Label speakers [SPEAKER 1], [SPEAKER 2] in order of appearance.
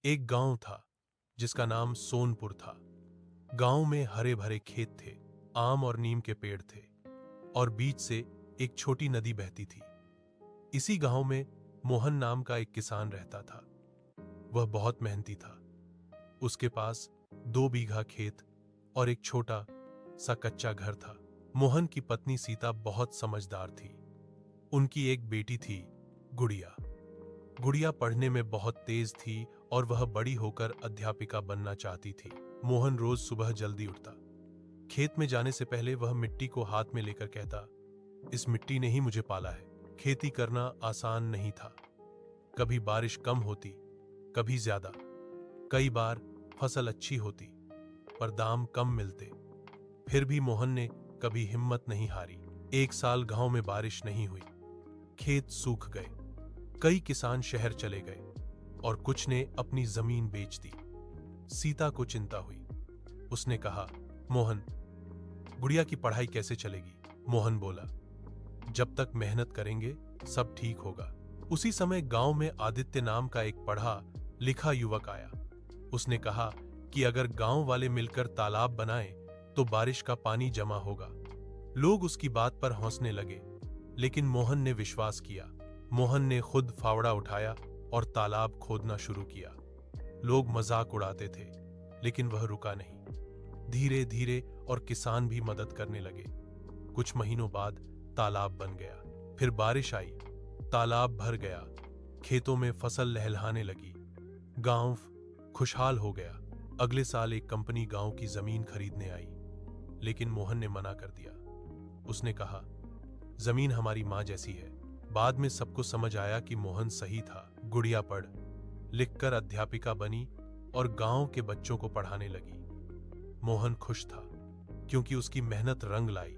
[SPEAKER 1] एक गांव था जिसका नाम सोनपुर था। गांव में हरे भरे खेत थे, आम और नीम के पेड़ थे और बीच से एक छोटी नदी बहती थी। इसी गांव में मोहन नाम का एक किसान रहता था। वह बहुत मेहनती था। उसके पास 2 बीघा खेत और एक छोटा सा कच्चा घर था। मोहन की पत्नी सीता बहुत समझदार थी। उनकी एक बेटी थी, गुड़िया। गुड़िया पढ़ने में बहुत तेज थी और वह बड़ी होकर अध्यापिका बनना चाहती थी। मोहन रोज सुबह जल्दी उठता। खेत में जाने से पहले वह मिट्टी को हाथ में लेकर कहता, इस मिट्टी ने ही मुझे पाला है। खेती करना आसान नहीं था। कभी बारिश कम होती, कभी ज्यादा। कई बार फसल अच्छी होती, पर दाम कम मिलते। फिर भी मोहन ने कभी हिम्मत नहीं हारी। एक साल गांव में बारिश नहीं हुई। खेत सूख गए। कई किसान शहर चले गए और कुछ ने अपनी जमीन बेच दी। सीता को चिंता हुई। उसने कहा, मोहन, गुड़िया की पढ़ाई कैसे चलेगी? मोहन बोला, जब तक मेहनत करेंगे सब ठीक होगा। उसी समय गांव में आदित्य नाम का एक पढ़ा लिखा युवक आया। उसने कहा कि अगर गांव वाले मिलकर तालाब बनाएं तो बारिश का पानी जमा होगा। लोग उसकी बात पर हंसने लगे, लेकिन मोहन ने विश्वास किया। मोहन ने खुद फावड़ा उठाया और तालाब खोदना शुरू किया। लोग मजाक उड़ाते थे, लेकिन वह रुका नहीं। धीरे धीरे और किसान भी मदद करने लगे। कुछ महीनों बाद तालाब बन गया। फिर बारिश आई, तालाब भर गया। खेतों में फसल लहलहाने लगी। गांव खुशहाल हो गया। अगले साल एक कंपनी गांव की जमीन खरीदने आई, लेकिन मोहन ने मना कर दिया। उसने कहा, जमीन हमारी मां जैसी है। बाद में सबको समझ आया कि मोहन सही था। गुड़िया पढ़ लिखकर अध्यापिका बनी और गांव के बच्चों को पढ़ाने लगी। मोहन खुश था, क्योंकि उसकी मेहनत रंग लाई।